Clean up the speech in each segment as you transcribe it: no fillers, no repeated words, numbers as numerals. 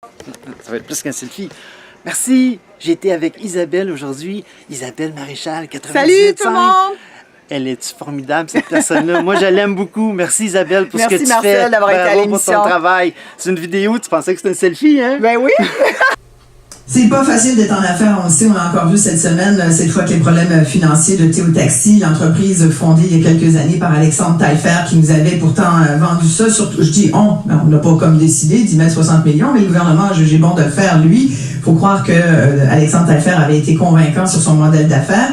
Ça va être plus qu'un selfie. Merci. J'ai été avec Isabelle aujourd'hui. Isabelle Maréchal, 98. Salut tout le monde! Elle est formidable, cette personne-là. Moi, je l'aime beaucoup. Merci Isabelle pour ce que tu Marcel, fais. Merci d'avoir été à Bravo pour l'émission. ton travail. C'est une vidéo, tu pensais que c'était un selfie, hein? Ben oui! C'est pas facile d'être en affaires, on le sait, on l'a encore vu cette semaine, cette fois que les problèmes financiers de Théo Taxi, l'entreprise fondée il y a quelques années par Alexandre Taillefer, qui nous avait pourtant vendu ça, surtout, je dis on n'a pas comme décidé d'y mettre 60 millions, mais le gouvernement a jugé bon de le faire, lui. Faut croire que Alexandre Taillefer avait été convaincant sur son modèle d'affaires.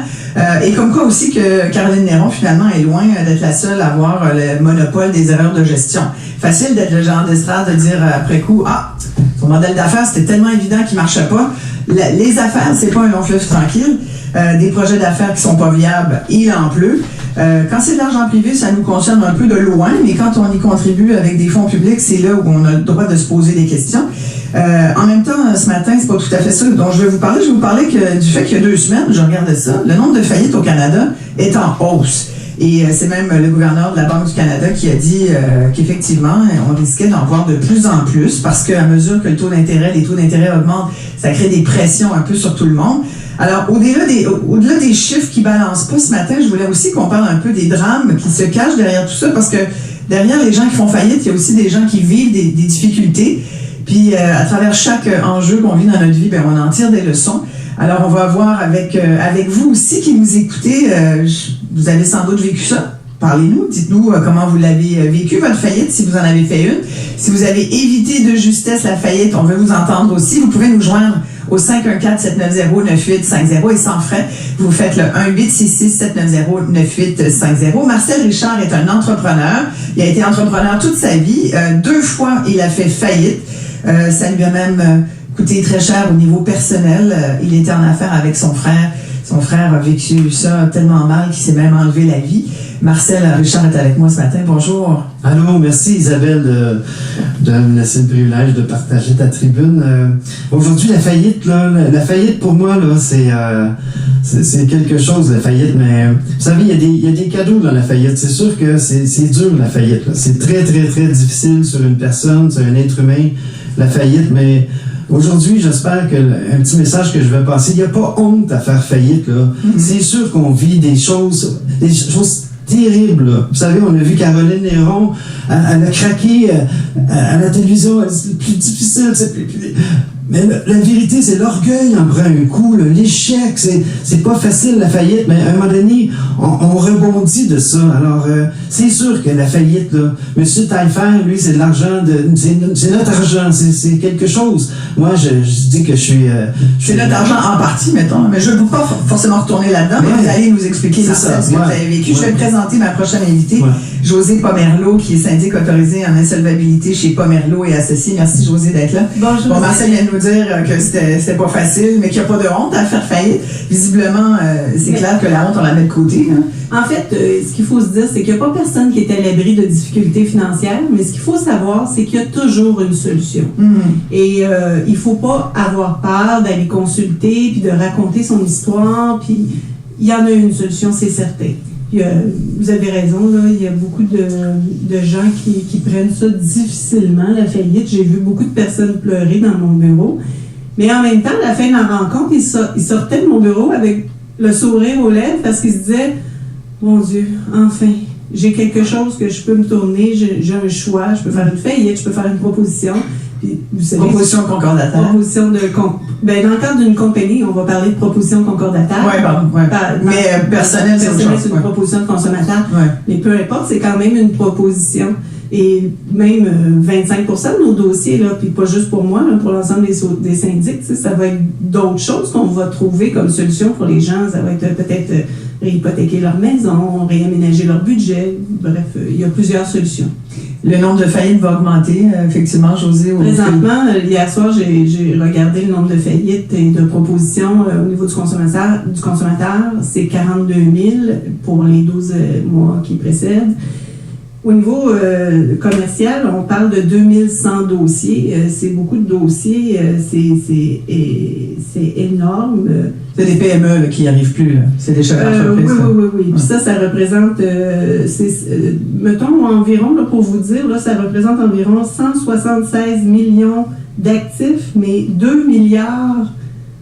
Et comme quoi aussi que Caroline Néron, finalement, est loin d'être la seule à avoir le monopole des erreurs de gestion. Facile d'être le genre d'estrade de dire après coup, ah, son modèle d'affaires, c'était tellement évident qu'il marchait pas. Les affaires, c'est pas un long fleuve tranquille. Des projets d'affaires qui sont pas viables, il en pleut. Quand c'est de l'argent privé, ça nous concerne un peu de loin, mais quand on y contribue avec des fonds publics, c'est là où on a le droit de se poser des questions. En même temps, ce matin, c'est pas tout à fait ça dont je vais vous parler. Je vais vous parler du fait qu'il y a 2 semaines, je regardais ça, le nombre de faillites au Canada est en hausse. Et c'est même le gouverneur de la Banque du Canada qui a dit qu'effectivement, on risquait d'en voir de plus en plus parce qu'à mesure que les taux d'intérêt augmentent, ça crée des pressions un peu sur tout le monde. Alors, au-delà des chiffres qui balancent pas ce matin, je voulais aussi qu'on parle un peu des drames qui se cachent derrière tout ça parce que derrière les gens qui font faillite, il y a aussi des gens qui vivent des difficultés. Puis, à travers chaque enjeu qu'on vit dans notre vie, ben, on en tire des leçons. Alors, on va voir avec vous aussi qui nous écoutez. Vous avez sans doute vécu ça. Parlez-nous, dites-nous comment vous l'avez vécu, votre faillite, si vous en avez fait une. Si vous avez évité de justesse la faillite, on veut vous entendre aussi. Vous pouvez nous joindre au 514-790-9850 et sans frais, vous faites le 1-866-790-9850. Marcel Richard est un entrepreneur. Il a été entrepreneur toute sa vie. 2 fois, il a fait faillite. Ça lui a même coûté très cher au niveau personnel. Il était en affaires avec son frère. Son frère a vécu ça tellement mal qu'il s'est même enlevé la vie. Marcel Richard est avec moi ce matin. Bonjour. Allô, merci Isabelle de me laisser le privilège de partager ta tribune. Aujourd'hui, la faillite pour moi, là, c'est quelque chose, la faillite, mais vous savez, il y a des cadeaux dans la faillite. C'est sûr que c'est dur, la faillite, là. C'est très, très, très difficile sur une personne, sur un être humain, la faillite, mais aujourd'hui, j'espère que un petit message que je vais passer, il n'y a pas honte à faire faillite, là. Mm-hmm. C'est sûr qu'on vit des choses terribles, là. Vous savez, on a vu Caroline Néron, elle a craqué à la télévision, elle dit, c'est plus difficile, mais la vérité, c'est l'orgueil en prend un coup, là. L'échec, c'est pas facile la faillite, mais à un moment donné, on rebondit de ça. Alors, c'est sûr que la faillite, là, M. Taillefer, lui, c'est de l'argent, c'est notre argent, c'est quelque chose. Moi, je dis que je suis... c'est notre argent en partie, mettons, mais je ne veux pas forcément retourner là-dedans, mais vous allez nous expliquer ce que vous avez vécu. Je vais présenter ma prochaine invitée, Josée Pomerleau, qui est syndic autorisé en insolvabilité chez Pomerleau et Associés. Merci, Josée, d'être là. Bonjour. Bon, Marcel vient de nous dire que c'était pas facile, mais qu'il n'y a pas de honte à faire faillite. Visiblement, c'est clair que la honte, on la met de côté. Hein? En fait, ce qu'il faut se dire, c'est qu'il n'y a pas personne qui est à l'abri de difficultés financières, mais ce qu'il faut savoir, c'est qu'il y a toujours une solution. Mm-hmm. Et il ne faut pas avoir peur d'aller consulter, puis de raconter son histoire, puis il y en a une solution, c'est certain. Vous avez raison, là, il y a beaucoup de gens qui prennent ça difficilement, la faillite. J'ai vu beaucoup de personnes pleurer dans mon bureau. Mais en même temps, à la fin de la rencontre, ils sortaient de mon bureau avec le sourire aux lèvres parce qu'ils se disaient « Mon Dieu, enfin, j'ai quelque chose que je peux me tourner, j'ai un choix, je peux faire une faillite, je peux faire une proposition. » Vous savez, proposition concordataire. Proposition de dans le cadre d'une compagnie, on va parler de proposition concordataire. Oui, mais personnel, c'est une proposition de consommateur. Ouais. Mais peu importe, c'est quand même une proposition. Et même 25% de nos dossiers, là, puis pas juste pour moi, là, pour l'ensemble des syndics, ça va être d'autres choses qu'on va trouver comme solution pour les gens. Ça va être peut-être réhypothéquer leur maison, réaménager leur budget. Bref, il y a plusieurs solutions. Le nombre de faillites va augmenter, effectivement, Josée. Présentement, hier soir, j'ai regardé le nombre de faillites et de propositions au niveau du consommateur. C'est 42 000 pour les 12 mois qui précèdent. Au niveau commercial, on parle de 2100 dossiers. C'est beaucoup de dossiers. C'est énorme. C'est des PME là, qui n'y arrivent plus. Là. C'est des chefs d'entreprise. Oui. Puis ça représente, mettons environ, là, pour vous dire, là, ça représente environ 176 millions d'actifs, mais 2 milliards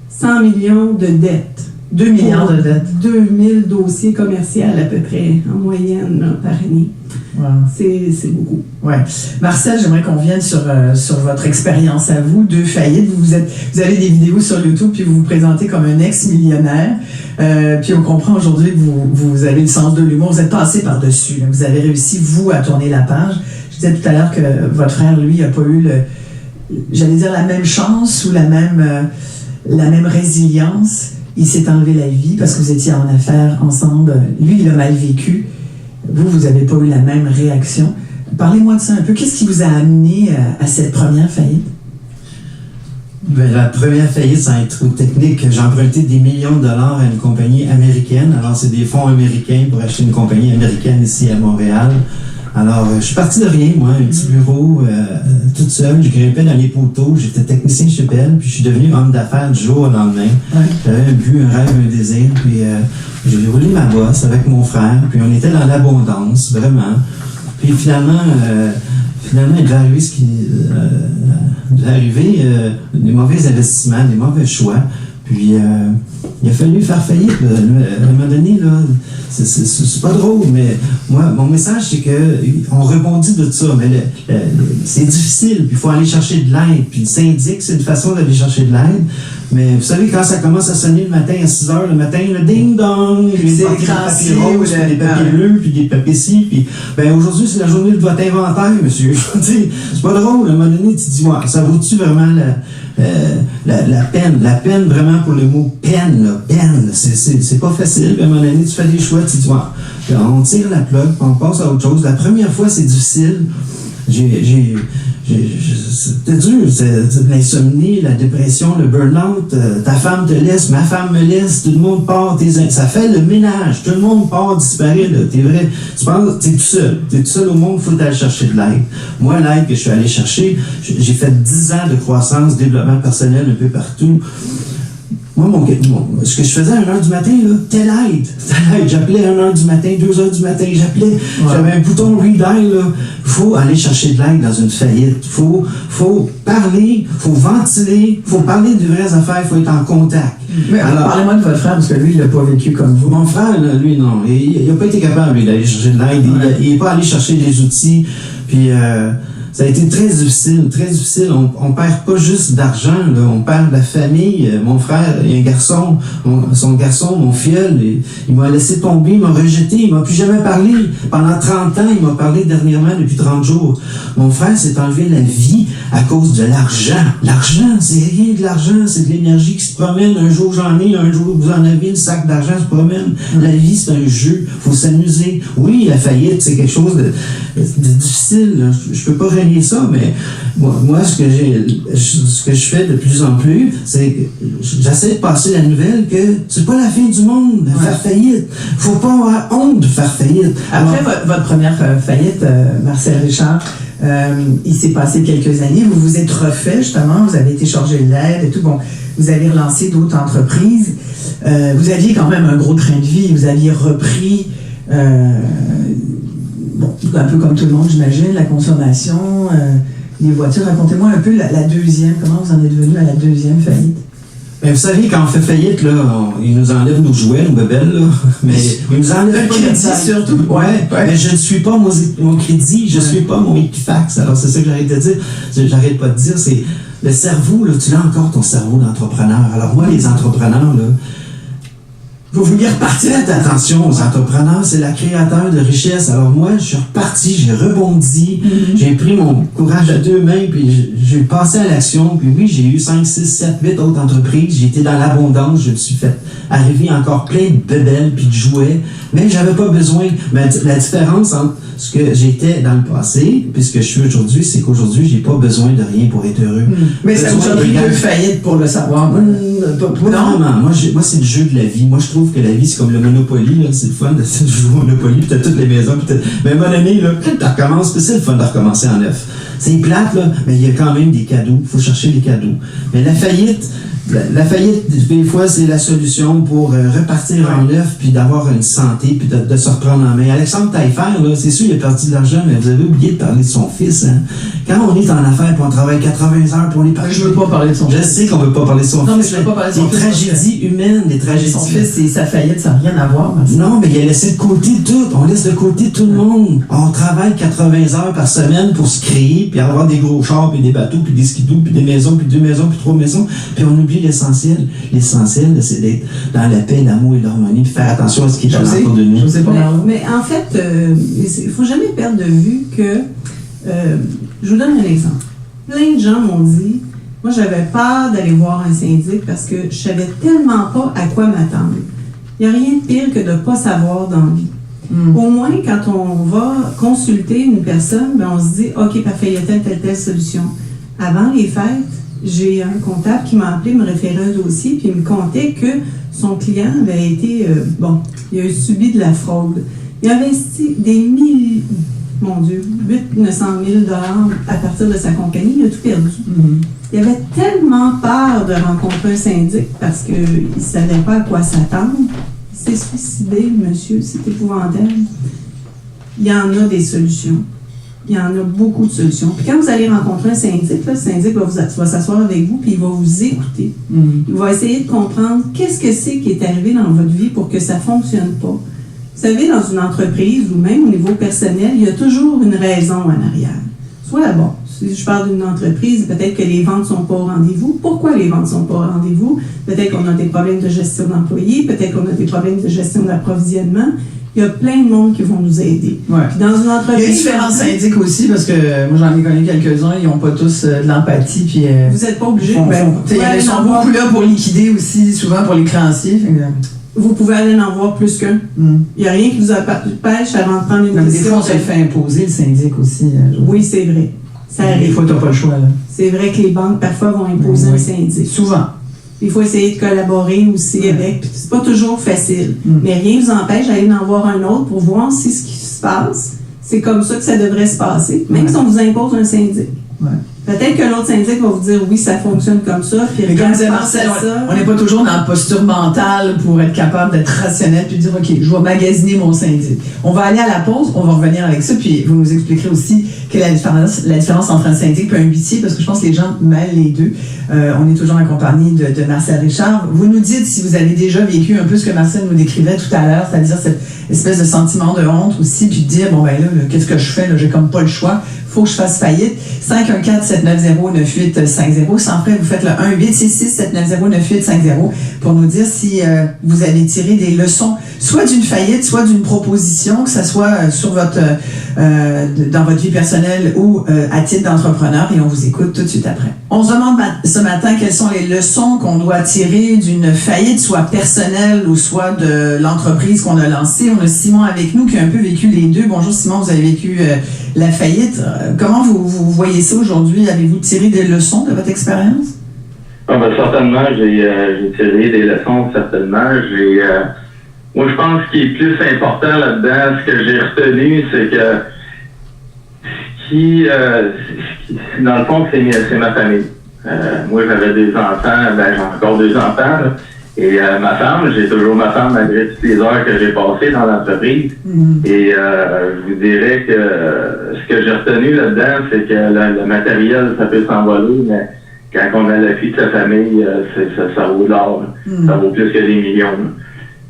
100 millions de dettes. 2 milliards de dettes. 2000 dossiers commerciaux à peu près, en moyenne, là, par année. Wow. C'est beaucoup. Ouais. Marcel, j'aimerais qu'on vienne sur votre expérience à vous, 2 faillites. Vous avez des vidéos sur YouTube, puis vous vous présentez comme un ex-millionnaire. Puis on comprend aujourd'hui que vous avez le sens de l'humour. Vous êtes passé par-dessus. Là. Vous avez réussi, vous, à tourner la page. Je disais tout à l'heure que votre frère, lui, n'a pas eu j'allais dire la même chance ou la même résilience. Il s'est enlevé la vie parce que vous étiez en affaires ensemble. Lui, il a mal vécu. Vous n'avez pas eu la même réaction. Parlez-moi de ça un peu. Qu'est-ce qui vous a amené à cette première faillite? Ben, la première faillite, sans être trop technique, j'ai emprunté des millions de dollars à une compagnie américaine. Alors, c'est des fonds américains pour acheter une compagnie américaine ici à Montréal. Alors, je suis parti de rien, moi, un petit bureau, toute seule. Je grimpais dans les poteaux. J'étais technicien chez Bell, puis je suis devenu homme d'affaires du jour au lendemain. Ouais. J'avais un but, un rêve, un désir, puis j'ai roulé ma bosse avec mon frère, puis on était dans l'abondance, vraiment. Puis finalement, il devait arriver des mauvais investissements, des mauvais choix. Puis il a fallu faire faillite. À un moment donné, là, c'est pas drôle, mais moi, mon message, c'est qu'on rebondit de ça. Mais c'est difficile, puis il faut aller chercher de l'aide. Puis le syndic, c'est une façon d'aller chercher de l'aide. Mais vous savez, quand ça commence à sonner le matin à 6 h le matin, le ding-dong, des papiers roses, puis des papiers bleus, puis des papiers ci, puis ben aujourd'hui, c'est la journée de votre inventaire, monsieur. C'est pas drôle. À un moment donné, tu te dis, ouais, ça vaut-tu vraiment la peine? La peine, vraiment, pour le mot peine, là, peine, c'est pas facile. À un moment donné, tu fais des choix, tu te dis, ouais, on tire la plug, on passe à autre chose. La première fois, c'est difficile. C'était dur, c'est l'insomnie, la dépression, le burn-out, ta femme te laisse, ma femme me laisse, tout le monde part, ça fait le ménage, tout le monde part, disparaît, là, t'es vrai, tu penses, t'es tout seul au monde, faut aller chercher de l'aide. Moi, l'aide que je suis allé chercher, j'ai fait 10 ans de croissance, développement personnel un peu partout. Moi, ce que je faisais à 1 h du matin, là, telle aide. J'appelais à 1 h du matin, 2 h du matin, j'appelais, j'avais un bouton redial, là. Faut aller chercher de l'aide dans une faillite. Faut parler, faut ventiler, faut parler de vraies affaires, faut être en contact. Mais alors, parlez-moi de votre frère, parce que lui, il l'a pas vécu comme vous. Mon frère, là, lui, non. Il n'a pas été capable, lui, d'aller chercher de l'aide. Il n'est pas allé chercher des outils. Puis, ça a été très difficile, très difficile. On perd pas juste d'argent, là, on perd de la famille. Mon frère, il y a un garçon, son garçon, mon filleul, il m'a laissé tomber, il m'a rejeté, il m'a plus jamais parlé. Pendant 30 ans, il m'a parlé dernièrement depuis 30 jours. Mon frère s'est enlevé la vie à cause de l'argent. L'argent, c'est rien de l'argent, c'est de l'énergie qui se promène. Un jour j'en ai, un jour vous en avez, le sac d'argent se promène. La vie, c'est un jeu, faut s'amuser. Oui, la faillite, c'est quelque chose de difficile, là. Je peux pas régner ça, mais moi ce que je fais de plus en plus, c'est que j'essaie de passer la nouvelle que c'est pas la fin du monde de faire faillite. Faut pas avoir honte de faire faillite. Après votre première faillite, Marcel Richard, il s'est passé quelques années, vous vous êtes refait justement, vous avez été chargé de l'aide et tout, bon, vous avez relancé d'autres entreprises, vous aviez quand même un gros train de vie, vous aviez repris un peu comme tout le monde, j'imagine, la consommation, les voitures. Racontez-moi un peu la deuxième, comment vous en êtes venu à la deuxième faillite? Ben, vous savez, quand on fait faillite, là, ils nous enlèvent nos jouets, nos bébelles, là. Mais ils nous enlèvent pas crédit, surtout. Ouais. Mais je ne suis pas mon crédit, je ne suis pas mon Equifax. Alors, c'est ça que j'arrête de dire. J'arrête pas de dire, c'est le cerveau, là, tu l'as encore ton cerveau d'entrepreneur. Alors, moi, les entrepreneurs, là, vous vouliez repartir. Faites attention aux entrepreneurs, c'est la créateur de richesse. Alors moi, je suis reparti, j'ai rebondi, j'ai pris mon courage à 2 mains, puis j'ai passé à l'action. Puis oui, j'ai eu 5, 6, 7, 8 autres entreprises. J'ai été dans l'abondance, je me suis fait arriver encore plein de bébelles puis de jouets, mais j'avais pas besoin. Mais la différence entre ce que j'étais dans le passé puis ce que je suis aujourd'hui, c'est qu'aujourd'hui, j'ai pas besoin de rien pour être heureux. Mais ça vous a pris 2 faillites pour le savoir. Pas vraiment. Moi, c'est le jeu de la vie. Moi, je trouve trouve que la vie, c'est comme le Monopoly, là. C'est le fun de jouer au Monopoly, puis t'as toutes les maisons, puis mais à un moment donné, là, tu recommences, puis c'est le fun de recommencer en neuf. C'est plate, là, mais il y a quand même des cadeaux. Il faut chercher les cadeaux. Mais la faillite, des fois, c'est la solution pour repartir en neuf, puis d'avoir une santé, puis de se reprendre en main. Alexandre Taillefer, là, c'est sûr, il a perdu de l'argent, mais vous avez oublié de parler de son fils. Hein? Quand on est en affaires, puis on travaille 80 heures pour les parler. Je veux pas parler de son fils. Je sais qu'on veut pas parler de son fils. Non, mais je veux pas parler de son fils. Des tragédies humaines, des tragédies. Son fils et sa faillite, ça n'a rien à voir. Non, mais il a laissé de côté tout. On laisse de côté tout le monde. On travaille 80 heures par semaine pour se créer, puis avoir des gros chars, puis des bateaux, puis des skidoo, puis des maisons, puis 2 maisons, puis 3 maisons, puis on oublie l'essentiel. L'essentiel, c'est d'être dans la paix, l'amour et l'harmonie, puis faire attention à ce qui est autour de nous. Mais en fait, il ne faut jamais perdre de vue que, je vous donne un exemple. Plein de gens m'ont dit, moi j'avais peur d'aller voir un syndic parce que je savais tellement pas à quoi m'attendre. Il n'y a rien de pire que de ne pas savoir dans la vie. Au moins, quand on va consulter une personne, ben on se dit, OK, parfait, il y a telle solution. Avant les fêtes, j'ai un comptable qui m'a appelé, me référait un dossier, puis il me contait que son client avait été, il a subi de la fraude. Il a investi des milliers, mon Dieu, 900 000 $ à partir de sa compagnie, il a tout perdu. Il avait tellement peur de rencontrer un syndic parce qu'il ne savait pas à quoi s'attendre. Il s'est suicidé, monsieur, c'est épouvantable. Il y en a des solutions. Il y en a beaucoup de solutions. Puis quand vous allez rencontrer un syndic, le syndic va s'asseoir avec vous puis il va vous écouter. Il va essayer de comprendre qu'est-ce que c'est qui est arrivé dans votre vie pour que ça ne fonctionne pas. Vous savez, dans une entreprise ou même au niveau personnel, il y a toujours une raison en arrière. Soit, si je parle d'une entreprise, peut-être que les ventes ne sont pas au rendez-vous. Pourquoi les ventes ne sont pas au rendez-vous? Peut-être qu'on a des problèmes de gestion d'employés, peut-être qu'on a des problèmes de gestion d'approvisionnement. Il y a plein de monde qui vont nous aider. Ouais. Puis dans une entreprise... Il y a différents syndics aussi, parce que moi j'en ai connu quelques-uns, ils n'ont pas tous de l'empathie. Puis, vous n'êtes pas obligé. Ils sont beaucoup là pour liquider aussi, souvent pour les créanciers. Vous pouvez aller en voir plus qu'un. Il n'y a rien qui vous empêche avant de prendre une décision. Des fois, on se le fait imposer, le syndic aussi. Oui, c'est vrai. Ça arrive. Des fois, tu n'as pas le choix. Là. C'est vrai que les banques, parfois, vont imposer un syndic. Souvent. Il faut essayer de collaborer aussi avec. C'est pas toujours facile. Mais rien ne vous empêche d'aller en voir un autre pour voir si ce qui se passe, c'est comme ça que ça devrait se passer. Même si on vous impose un syndic. Peut-être que l'autre syndic va vous dire oui, ça fonctionne comme ça. Puis mais comme disait Marcel, on n'est pas toujours dans la posture mentale pour être capable d'être rationnel puis de dire OK, je vais magasiner mon syndic. On va aller à la pause, on va revenir avec ça, puis vous nous expliquerez aussi quelle est la différence entre un syndic et un huissier, parce que je pense que les gens mêlent les deux. On est toujours en compagnie de Marcel Richard. Vous nous dites si vous avez déjà vécu un peu ce que Marcel nous décrivait tout à l'heure, c'est-à-dire cette espèce de sentiment de honte aussi, puis de dire bon ben là, qu'est-ce que je fais là, j'ai comme pas le choix. Faut que je fasse faillite. 514-790-9850. Sans frais, vous faites le 1-866-790-9850 pour nous dire si vous avez tiré des leçons, soit d'une faillite, soit d'une proposition, que ce soit sur votre, dans votre vie personnelle ou à titre d'entrepreneur, et on vous écoute tout de suite après. On se demande ce matin quelles sont les leçons qu'on doit tirer d'une faillite, soit personnelle ou soit de l'entreprise qu'on a lancée. On a Simon avec nous qui a un peu vécu les deux. Bonjour Simon, vous avez vécu la faillite. Comment vous voyez ça aujourd'hui? Avez-vous tiré des leçons de votre expérience? Certainement, j'ai tiré des leçons, certainement. Moi, je pense qu'il est plus important là-dedans, ce que j'ai retenu, c'est que dans le fond, c'est ma famille. Moi, j'avais 2 enfants, j'ai encore 2 enfants, là. Et ma femme, j'ai toujours ma femme malgré toutes les heures que j'ai passées dans l'entreprise. Et je vous dirais que ce que j'ai retenu là-dedans, c'est que le matériel, ça peut s'envoler, mais quand on a l'appui de sa famille, ça vaut de l'or. Ça vaut plus que des millions.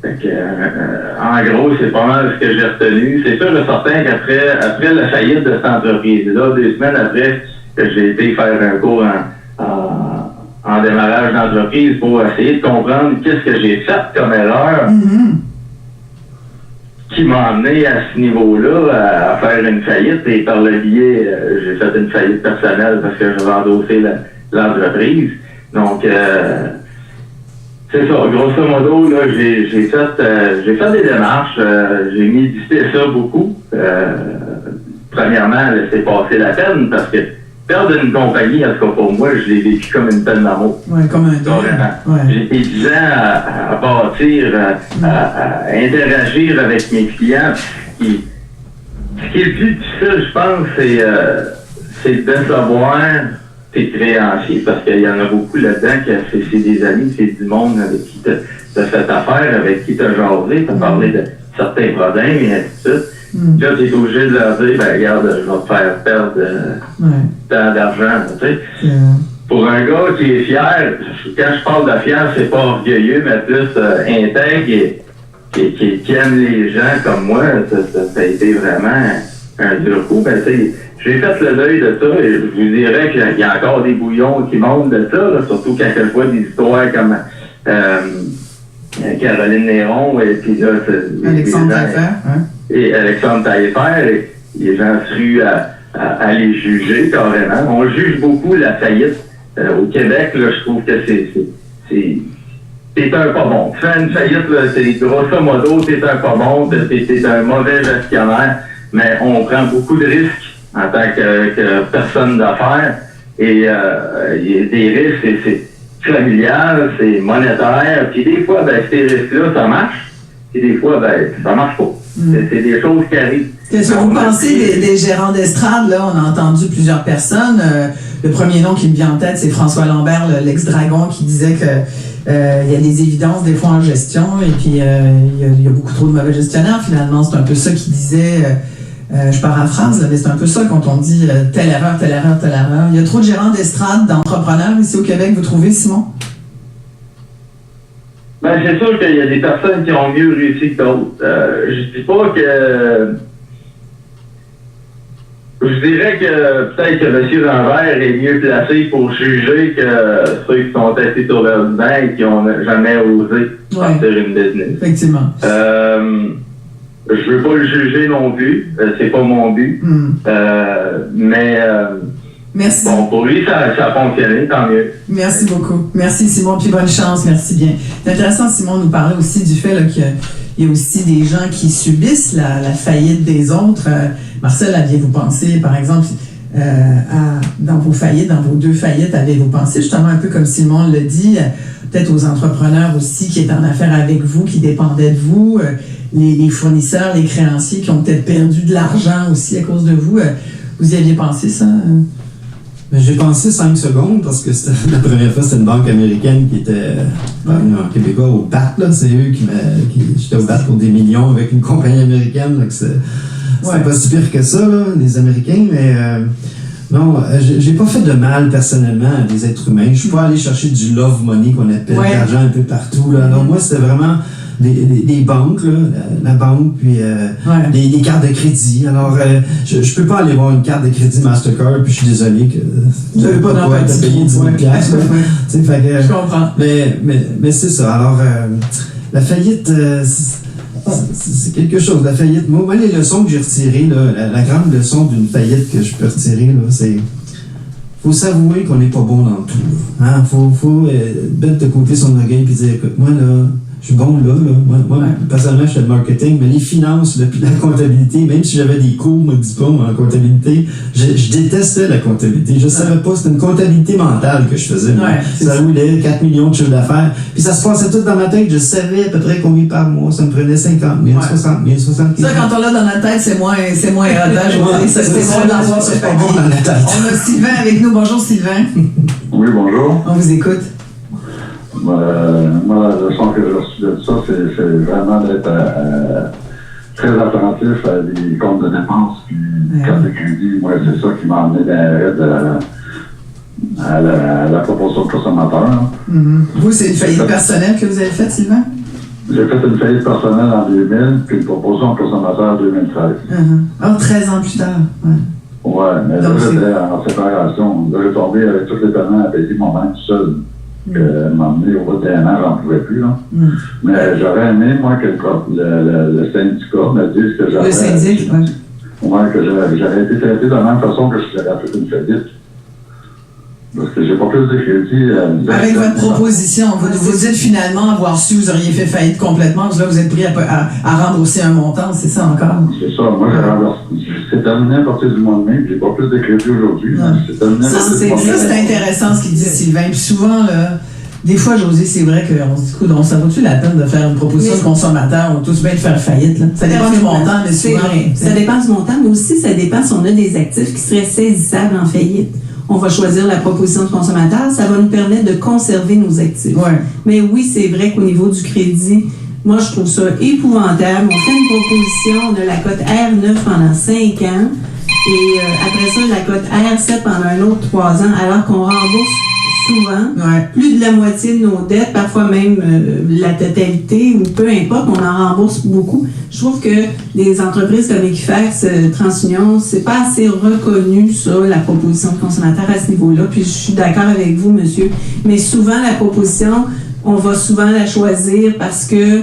Fait que, en gros, c'est pas mal ce que j'ai retenu. C'est sûr, je certain qu'après la faillite de cette entreprise-là, 2 semaines après que j'ai été faire un cours en démarrage d'entreprise pour essayer de comprendre qu'est-ce que j'ai fait comme erreur qui m'a amené à ce niveau-là à faire une faillite. Et par le biais, j'ai fait une faillite personnelle parce que j'avais endossé l'entreprise. Donc, c'est ça. Grosso modo, là, j'ai fait des démarches. J'ai médité ça beaucoup. Premièrement, laisser passer la peine parce que perdre une compagnie, en tout cas pour moi, je l'ai vécu comme une peine d'amour. Oui, comme un deuil. Ouais. J'ai été 10 ans à bâtir, à interagir avec mes clients. Ce qui est le plus difficile, je pense, c'est de savoir tes créanciers, parce qu'il y en a beaucoup là-dedans que c'est des amis, c'est du monde avec qui tu as fait affaire, avec qui tu as jasé, tu as parlé de certains problèmes et ainsi de suite. Là, tu es obligé de leur dire, ben regarde, je vais te faire perdre tant d'argent, tu sais. Pour un gars qui est fier, quand je parle de fier, c'est pas orgueilleux, mais plus intègre et qui aime les gens comme moi, ça a été vraiment un dur coup. Ben, j'ai fait le deuil de ça et je vous dirais qu'il y a encore des bouillons qui montent de ça, là, surtout quand je vois des histoires comme Caroline Néron et puis là, Alexandre Taillefer, hein? Et Alexandre Taillefer, et les gens se ruent à les juger carrément. On juge beaucoup la faillite. Au Québec, là, je trouve que t'es un pas bon. Tu fais une faillite, là, c'est grosso modo, t'es un pas bon, t'es un mauvais gestionnaire, mais on prend beaucoup de risques en tant que personne d'affaires. Et il y a des risques, c'est familial, c'est monétaire, puis des fois, ben, ces risques-là, ça marche, puis des fois, ben, ça marche pas. C'est des choses qui arrivent. Qu'est-ce que vous pensez des gérants d'estrade? Là, on a entendu plusieurs personnes. Le premier nom qui me vient en tête, c'est François Lambert, l'ex-dragon, qui disait que il y a des évidences des fois en gestion et puis il y a beaucoup trop de mauvais gestionnaires. Finalement, c'est un peu ça qu'il disait. Je paraphrase, là, mais c'est un peu ça quand on dit telle erreur, telle erreur, telle erreur. Il y a trop de gérants d'estrade, d'entrepreneurs ici au Québec, vous trouvez, Simon? Ben, c'est sûr qu'il y a des personnes qui ont mieux réussi que d'autres. Je dis pas que... Je dirais que peut-être que M. Lambert est mieux placé pour juger que ceux qui sont assis sur leur divan et qui n'ont jamais osé partir une business. Effectivement. Je veux pas le juger non plus. C'est pas mon but. Mais... Merci. Bon, pour lui, ça a fonctionné, tant mieux. Merci beaucoup. Merci, Simon, puis bonne chance. Merci bien. C'est intéressant, Simon, nous parler aussi du fait qu'il y a aussi des gens qui subissent la faillite des autres. Marcel, aviez-vous pensé, par exemple, dans vos faillites, dans vos 2 faillites, avez-vous pensé justement un peu comme Simon le dit, peut-être aux entrepreneurs aussi qui étaient en affaires avec vous, qui dépendaient de vous, les fournisseurs, les créanciers qui ont peut-être perdu de l'argent aussi à cause de vous. Vous y aviez pensé, ça? J'ai pensé 5 secondes parce que la première fois, c'était une banque américaine qui était en québécois au BAT. Là. C'est eux j'étais au BAT pour des millions avec une compagnie américaine. Là, c'est pas si pire que ça, là, les Américains, mais non, j'ai pas fait de mal personnellement à des êtres humains. Je suis pas allé chercher du love money qu'on appelle, l'argent un peu partout. Là. Alors moi, c'était vraiment des banques, là, la banque, puis les cartes de crédit. Alors, je peux pas aller voir une carte de crédit Mastercard, puis je suis désolé que tu veux pas te payer 10 000 piastres. Je comprends. Mais c'est ça. Alors, la faillite, c'est quelque chose. La faillite, moi, les leçons que j'ai retirées, là, la grande leçon d'une faillite que je peux retirer, là, c'est faut s'avouer qu'on n'est pas bon dans tout. Hein? Faut mettre de côté son orgueil et dire, écoute, moi, là, je suis bon là. Moi personnellement, je fais le marketing, mais les finances, puis la comptabilité, même si j'avais des cours, mon diplôme en comptabilité, je détestais la comptabilité. Je savais pas, c'était une comptabilité mentale que je faisais. Ça roulait, 4 millions de chiffres d'affaires. Puis ça se passait tout dans ma tête. Je savais à peu près combien par mois. Ça me prenait 50 000, 60 000, 70 000. Ça, quand on l'a dans notre tête, c'est moins c'est moins c'est bon d'avoir ce papier. On a Sylvain avec nous. Bonjour, Sylvain. Oui, bonjour. On vous écoute. Moi, la leçon que j'ai reçue de ça, c'est vraiment d'être très attentif à des comptes de dépenses puis cartes de crédit. Moi, c'est ça qui m'a amené à la proposition de consommateur. Vous, c'est une faillite personnelle que vous avez faite, Sylvain? J'ai fait une faillite personnelle en 2000 puis une proposition de consommateur en 2013. 13 ans plus tard. Ouais, mais là, j'étais en séparation. Là, j'ai tombé avec tous les paiements à payer moi-même tout seul. M'emmener au bout d'un an, j'en pouvais plus. Là. Mais j'aurais aimé, moi, que le syndicat me dise que j'avais... Le syndic, que j'aurais été traité de la même façon que si j'avais fait une faillite. Parce que j'ai pas plus de crédit. Avec votre proposition, vous dites finalement avoir su, vous auriez fait faillite complètement, là vous êtes pris à rembourser un montant, c'est ça encore? C'est ça. Moi, c'est terminé à partir du mois de mai, j'ai pas plus de crédit aujourd'hui. C'est terminé. Ça, c'est intéressant ce qu'il dit Sylvain. Puis souvent, là, des fois, José, c'est vrai qu'on se dit, écoute, ça vaut-tu la peine de faire une proposition de consommateur ou tous bien de faire faillite? Là? Ça dépend du montant, mais souvent. Ça dépend du montant, mais aussi ça dépend si on a des actifs qui seraient saisissables en faillite. On va choisir la proposition de consommateur, ça va nous permettre de conserver nos actifs. Ouais. Mais oui, c'est vrai qu'au niveau du crédit, moi, je trouve ça épouvantable. On fait une proposition, on a la cote R9 pendant 5 ans, et après ça, la cote R7 pendant un autre 3 ans, alors qu'on rembourse souvent plus de la moitié de nos dettes, parfois même la totalité, ou peu importe, on en rembourse beaucoup. Je trouve que des entreprises comme Equifax, TransUnion, c'est pas assez reconnu, ça, la proposition de consommateur à ce niveau-là. Puis je suis d'accord avec vous, monsieur. Mais souvent, la proposition, on va souvent la choisir parce que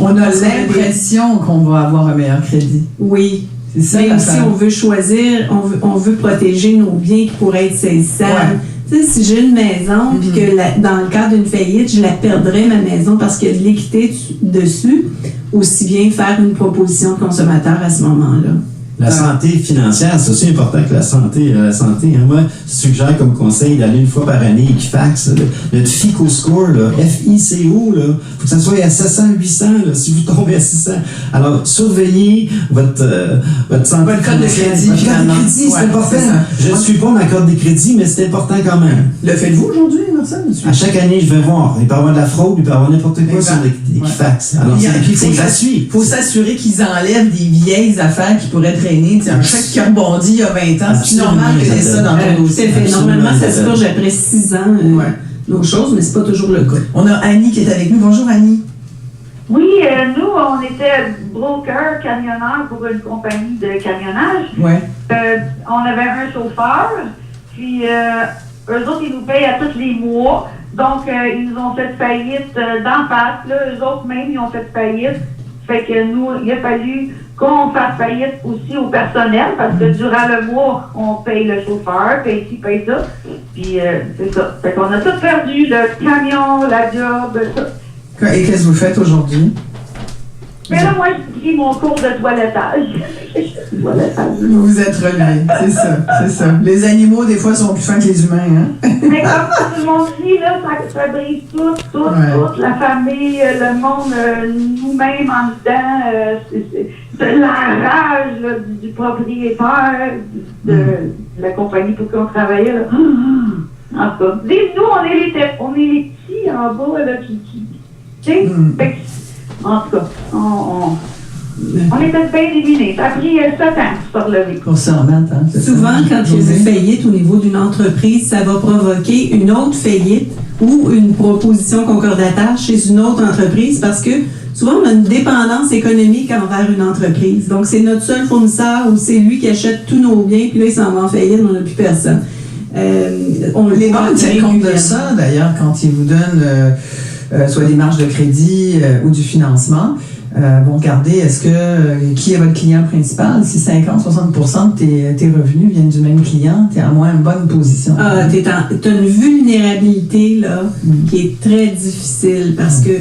on a l'impression qu'on va avoir un meilleur crédit. Oui. C'est ça. Mais aussi, on veut choisir, on veut protéger nos biens qui pourraient être saisissables. Ouais. Tu sais, si j'ai une maison, puis que dans le cadre d'une faillite, je la perdrais, ma maison, parce qu'il y a de l'équité dessus, aussi bien faire une proposition de consommateur à ce moment-là. La santé financière, c'est aussi important que la santé. Hein. Moi, je suggère comme conseil d'aller une fois par année Equifax. Notre FICO score, là, FICO, il faut que ça soit à 700, 800 là, si vous tombez à 600. Alors, surveillez votre santé. Votre code de crédit. Votre code de crédit, c'est important. Je ne suis pas ma carte de crédit, mais c'est important quand même. Le faites-vous aujourd'hui, Marcel? À chaque année, je vais voir. Il peut y avoir de la fraude, il peut y avoir n'importe quoi sur Equifax. Alors, c'est gratuit. Il faut s'assurer qu'ils enlèvent des vieilles affaires qui pourraient traîner. Un chèque qui rebondit il y a 20 ans, c'est normal que c'est ça dans ton dossier. Normalement, ça se purge après 6 ans nos choses, mais c'est pas toujours le cas. On a Annie qui est avec nous. Bonjour, Annie. Oui, nous, on était broker, camionneur pour une compagnie de camionnage. Ouais. On avait un chauffeur, puis eux autres, ils nous payent à tous les mois. Donc, ils nous ont fait faillite d'en face. Là, eux autres, même, ils ont fait faillite. Fait que nous, il a fallu qu'on fasse faillite aussi au personnel, parce que durant le mois, on paye le chauffeur, paye ci, paye ça. Puis, c'est ça. Fait qu'on a tout perdu, le camion, la job, ça. Et qu'est-ce que vous faites aujourd'hui? Mais là, moi, j'ai pris mon cours de toilettage. Vous vous êtes relevé, c'est ça. Les animaux, des fois, sont plus fins que les humains, hein? Mais comme tout le monde dit, là, ça brise toute la famille, le monde, nous-mêmes en dedans. C'est la rage là, du propriétaire de la compagnie pour qui on travaillait. Là. En tout cas, nous, on est les petits en bas, là, qui tu sais, en tout cas, on était bien éliminés. Ça a pris 7 ans pour se relever. Pour se remettre, hein? Souvent, quand il y a une faillite au niveau d'une entreprise, ça va provoquer une autre faillite ou une proposition concordataire chez une autre entreprise parce que souvent, on a une dépendance économique envers une entreprise. Donc, c'est notre seul fournisseur ou c'est lui qui achète tous nos biens, puis là, il s'en va en faillite, on n'a plus personne. Les banques tiennent compte de ça, d'ailleurs, quand ils vous donnent soit des marges de crédit ou du financement. Bon, regardez, qui est votre client principal? Si 50-60% de tes revenus viennent du même client, tu es à moins une bonne position. Tu as une vulnérabilité là, qui est très difficile parce que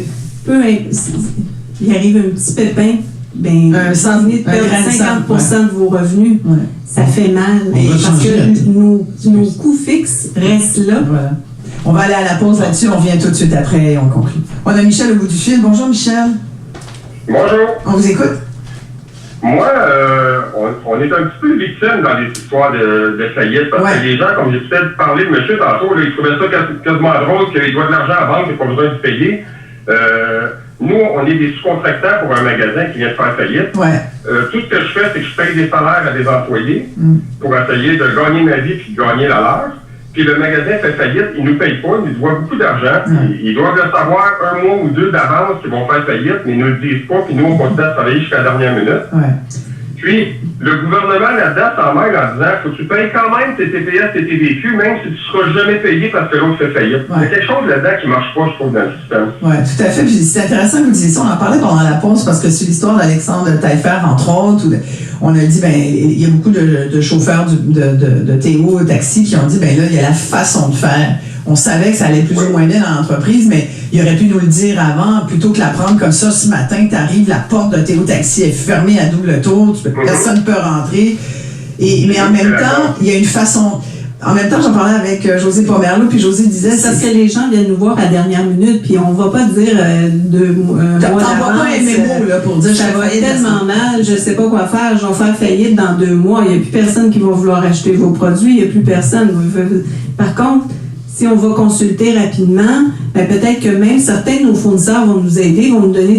il arrive un petit pépin, sans venir de perdre 50% de vos revenus. Ouais. Ça fait mal parce que nos coûts fixes restent là. Voilà. On va aller à la pause là-dessus, on revient tout de suite après et on conclut. On a Michel au bout du fil. Bonjour Michel. Bonjour. On vous écoute. Moi, on est un petit peu victime dans les histoires de faillite parce que les gens, comme j'ai peut-être parlé de monsieur tantôt, là, ils trouvaient ça quasiment drôle qu'il doit de l'argent à vendre et pas besoin de payer. Nous, on est des sous-contractants pour un magasin qui vient de faire faillite. Ouais. Tout ce que je fais, c'est que je paye des salaires à des employés pour essayer de gagner ma vie puis de gagner la leur. Puis le magasin fait faillite, ils nous payent pas, ils nous doivent beaucoup d'argent. Ils doivent le savoir 1 mois ou 2 d'avance qu'ils vont faire faillite, mais ils ne nous le disent pas, puis nous, on continue à travailler jusqu'à la dernière minute. Ouais. Puis, le gouvernement là-dedans s'emmène en disant faut que tu payes quand même tes TPS, tes TVQ, même si tu ne seras jamais payé parce que l'autre fait faillite. Il y a quelque chose là-dedans qui ne marche pas, je trouve, dans le système. Oui, tout à fait. Puis c'est intéressant que vous disiez ça. On en parlait pendant la pause parce que c'est l'histoire d'Alexandre Taillefer, entre autres. On a dit, il y a beaucoup de chauffeurs de Théo Taxi qui ont dit, là, il y a la façon de faire. On savait que ça allait plus ou moins bien dans l'entreprise, mais il aurait pu nous le dire avant, plutôt que l'apprendre comme ça. Ce matin, tu arrives, la porte de Théo Taxi est fermée à double tour, personne ne peut rentrer. Mais en même temps, il y a une façon... En même temps, j'en parlais avec José Pomerleau, puis José disait... C'est parce que les gens viennent nous voir à la dernière minute, puis on va pas dire mois d'avance. T'envoies pas un mémo là, pour dire... Ça va tellement mal, je sais pas quoi faire, je vais faire faillite dans 2 mois. Il n'y a plus personne qui va vouloir acheter vos produits, il n'y a plus personne. Par contre, si on va consulter rapidement, peut-être que même certains de nos fournisseurs vont nous aider, vont nous donner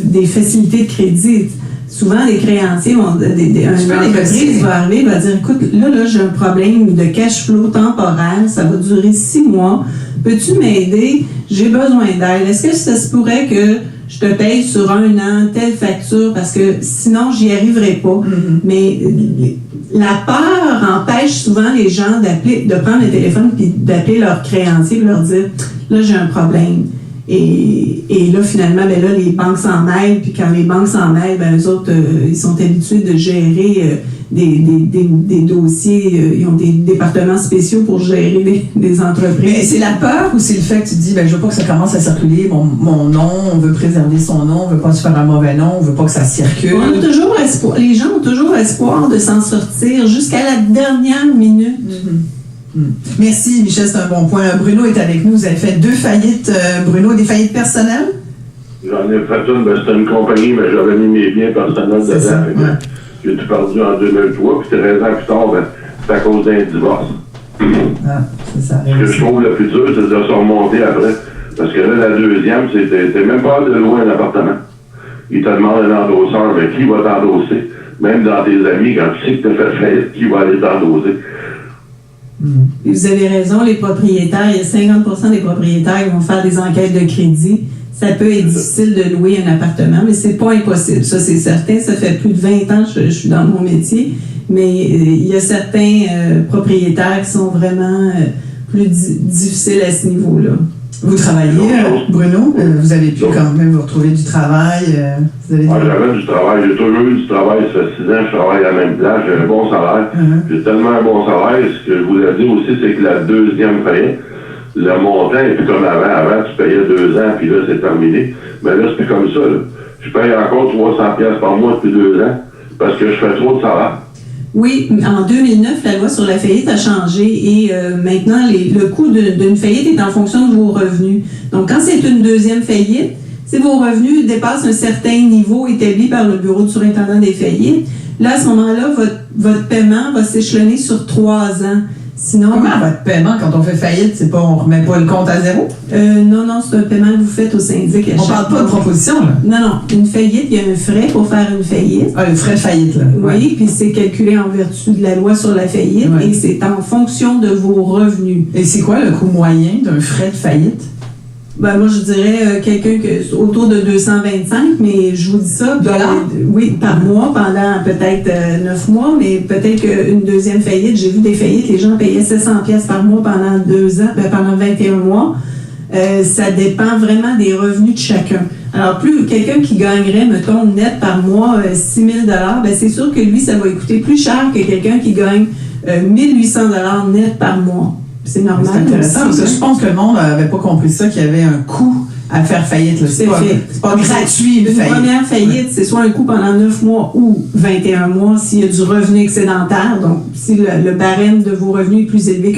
des facilités de crédit. Souvent, les créanciers vont... un entreprise va arriver et va dire, écoute, là, j'ai un problème de cash flow temporaire, ça va durer 6 mois. Peux-tu m'aider? J'ai besoin d'aide. Est-ce que ça se pourrait que je te paye sur 1 an telle facture parce que sinon, j'y arriverai pas. Mm-hmm. Mais la peur empêche souvent les gens de prendre le téléphone puis d'appeler leur créancier et leur dire, là, j'ai un problème. Et là, finalement, là, les banques s'en mêlent, puis quand les banques s'en mêlent, eux autres, ils sont habitués de gérer des dossiers, ils ont des départements spéciaux pour gérer des entreprises. Mais c'est la peur ou c'est le fait que tu te dis, je veux pas que ça commence à circuler, mon nom, on veut préserver son nom, on veut pas se faire un mauvais nom, on veut pas que ça circule. On a toujours espoir, les gens ont toujours espoir de s'en sortir jusqu'à la dernière minute. Mm-hmm. Merci, Michel, c'est un bon point. Bruno est avec nous. Vous avez fait 2 faillites. Bruno, des faillites personnelles? J'en ai fait une, c'était une compagnie, mais j'avais mis mes biens personnels dedans. Ouais. J'ai tout perdu en 2003, puis 13 ans plus tard, c'est à cause d'un divorce. Ah, c'est ça. Ce que je trouve le plus dur, c'est de se remonter après. Parce que là, la deuxième, t'es même pas de louer un appartement. Ils te demandent un endosseur, mais qui va t'endosser? Même dans tes amis, quand tu sais que t'as fait faillite, qui va aller t'endosser? Vous avez raison, les propriétaires, il y a 50% des propriétaires qui vont faire des enquêtes de crédit. Ça peut être difficile de louer un appartement, mais c'est pas impossible. Ça, c'est certain. Ça fait plus de 20 ans que je suis dans mon métier, mais il y a certains propriétaires qui sont vraiment plus difficiles à ce niveau-là. Vous travaillez, Bruno? Vous avez pu quand même vous retrouver du travail? J'avais du travail. J'ai toujours eu du travail. Ça fait 6 ans que je travaille à la même place. J'ai un bon salaire. J'ai tellement un bon salaire. Ce que je voulais dire aussi, c'est que la deuxième faillite, le montant est plus comme avant. Avant, tu payais 2 ans, puis là, c'est terminé. Mais là, c'est plus comme ça. Là. Je paye encore 300$ par mois depuis 2 ans parce que je fais trop de salaire. Oui, en 2009, la loi sur la faillite a changé et maintenant, le coût d'une faillite est en fonction de vos revenus. Donc, quand c'est une deuxième faillite, si vos revenus dépassent un certain niveau établi par le Bureau du surintendant des faillites, là, à ce moment-là, votre paiement va s'échelonner sur 3 ans. Sinon, comment votre paiement, quand on fait faillite, c'est pas, on remet pas le compte à zéro? Non, c'est un paiement que vous faites au syndic. On parle pas de proposition, là? Non. Une faillite, il y a un frais pour faire une faillite. Ah, le frais de faillite, là. Oui, puis c'est calculé en vertu de la loi sur la faillite et c'est en fonction de vos revenus. Et c'est quoi le coût moyen d'un frais de faillite? Moi, je dirais quelqu'un autour de 225, mais je vous dis ça. Oui, par mois, pendant peut-être 9 mois, mais peut-être qu'une deuxième faillite, j'ai vu des faillites, les gens payaient 700$ par mois pendant 2 ans, pendant 21 mois. Ça dépend vraiment des revenus de chacun. Alors, plus quelqu'un qui gagnerait, mettons, net par mois 6 000$, c'est sûr que lui, ça va coûter plus cher que quelqu'un qui gagne 1 800$ net par mois. C'est normal. C'est intéressant parce que je pense que le monde n'avait pas compris ça, qu'il y avait un coût à faire faillite. C'est pas gratuit, une faillite. Première faillite, c'est soit un coût pendant 9 mois ou 21 mois s'il y a du revenu excédentaire. Donc, si le barème de vos revenus est plus élevé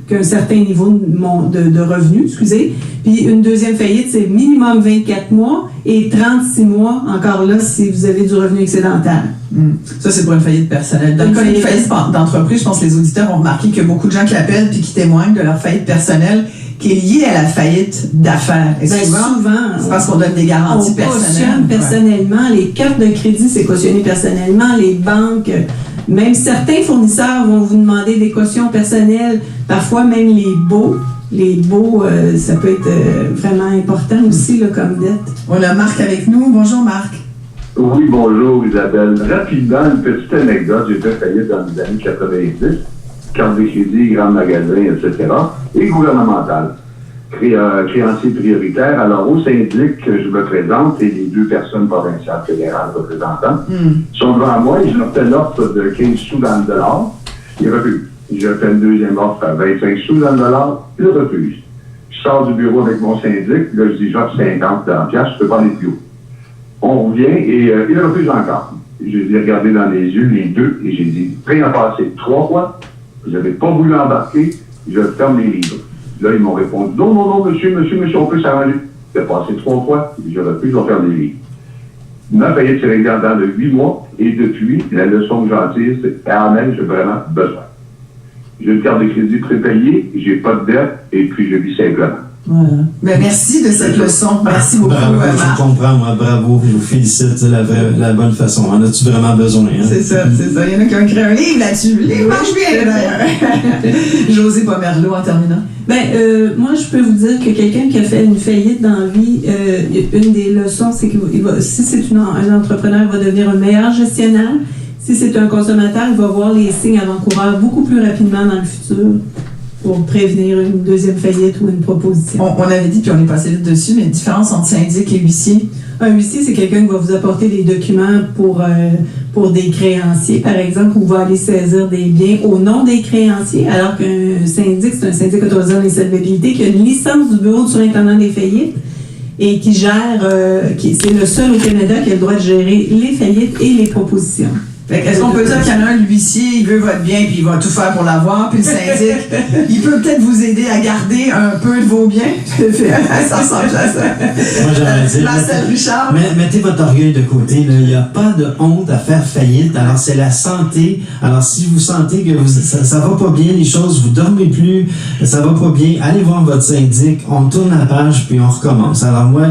qu'un certain niveau de revenus, excusez. Puis une deuxième faillite, c'est minimum 24 mois et 36 mois, encore là, si vous avez du revenu excédentaire. Ça, c'est pour une faillite personnelle. Dans le cas d'une faillite d'entreprise, je pense que les auditeurs ont remarqué qu'il y a beaucoup de gens qui appellent puis qui témoignent de leur faillite personnelle qui est liée à la faillite d'affaires. Et souvent, c'est parce qu'on donne des garanties personnelles. On cautionne personnellement. Les cartes de crédit, c'est cautionné personnellement. Les banques, même certains fournisseurs vont vous demander des cautions personnelles. Parfois, même les baux. Les baux, ça peut être vraiment important aussi là, comme dette. On a Marc avec nous. Bonjour, Marc. Oui, bonjour Isabelle. Rapidement, une petite anecdote. J'ai fait faillite dans les années 90. Carte de crédit, grand magasin, etc. Et gouvernemental. Créancier prioritaire. Alors, au syndic que je me présente, et les 2 personnes provinciales fédérales représentantes sont devant moi et je leur fais l'offre de 15 sous dans le dollar. Ils refusent. Je fais une deuxième offre à 25 sous dans le dollar. Ils refusent. Je sors du bureau avec mon syndic. Là, je dis, j'offre 50 $, je peux pas aller plus haut. On revient et ils refusent encore. Je les ai regardés dans les yeux, les 2, et j'ai dit, prêt à passer 3 fois. Vous n'avez pas voulu embarquer, je ferme les livres. Là, ils m'ont répondu, non, monsieur, on peut s'arranger. J'ai passé 3 fois, je refuse, je vais faire des livres. Ma faillite s'est réglée en dedans de 8 mois, et depuis, la leçon que j'en tire, c'est Amen, j'ai vraiment besoin. J'ai une carte de crédit prépayée, j'ai pas de dette, et puis je vis simplement. Voilà. Ben, merci de cette leçon. Merci beaucoup, Bravo, Marc. je comprends, moi, bravo, je vous félicite, c'est la bonne façon. En as-tu vraiment besoin? Hein? C'est ça. Il y en a qui ont écrit un livre là-dessus. Le livre marche bien, d'ailleurs. José Pomerleau, en terminant. Moi, je peux vous dire que quelqu'un qui a fait une faillite dans la vie, une des leçons, c'est que si c'est un entrepreneur, il va devenir un meilleur gestionnaire. Si c'est un consommateur, il va voir les signes avant-coureurs beaucoup plus rapidement dans le futur pour prévenir une deuxième faillite ou une proposition. On avait dit, puis on est passé vite dessus, mais la différence entre syndic et huissier. Un huissier, c'est quelqu'un qui va vous apporter des documents pour des créanciers, par exemple, ou va aller saisir des biens au nom des créanciers, alors qu'un syndic, c'est un syndic autorisé en insolvabilité qui a une licence du Bureau du surintendant des faillites et qui gère, c'est le seul au Canada qui a le droit de gérer les faillites et les propositions. Est-ce qu'on peut dire qu'il y en a un, l'huissier, il veut votre bien puis il va tout faire pour l'avoir, puis le syndic, il peut peut-être vous aider à garder un peu de vos biens? Ça ressemble à ça. Moi, j'aimerais dire, Marcel Richard. mettez votre orgueil de côté. Il n'y a pas de honte à faire faillite. Alors, c'est la santé. Alors, si vous sentez que ça va pas bien, les choses, vous dormez plus, ça va pas bien, allez voir votre syndic, on tourne la page, puis on recommence. Alors, moi,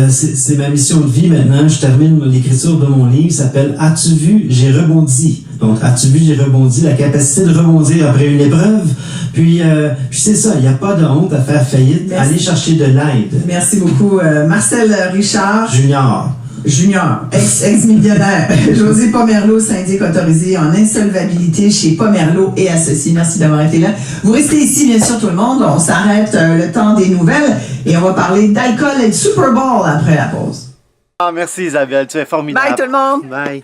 c'est ma mission de vie maintenant. Je termine l'écriture de mon livre, s'appelle « As-tu vu, j'ai rebondi ». Donc, as-tu vu, j'ai rebondi, la capacité de rebondir après une épreuve. Puis c'est ça, il n'y a pas de honte à faire faillite. Merci. Allez chercher de l'aide. Merci beaucoup. Marcel Richard. Junior, ex-millionnaire. José Pomerleau, syndic autorisé en insolvabilité chez Pomerleau et Associés. Merci d'avoir été là. Vous restez ici, bien sûr, tout le monde. On s'arrête le temps des nouvelles et on va parler d'alcool et de Super Bowl après la pause. Ah, merci Isabelle, tu es formidable. Bye tout le monde. Bye.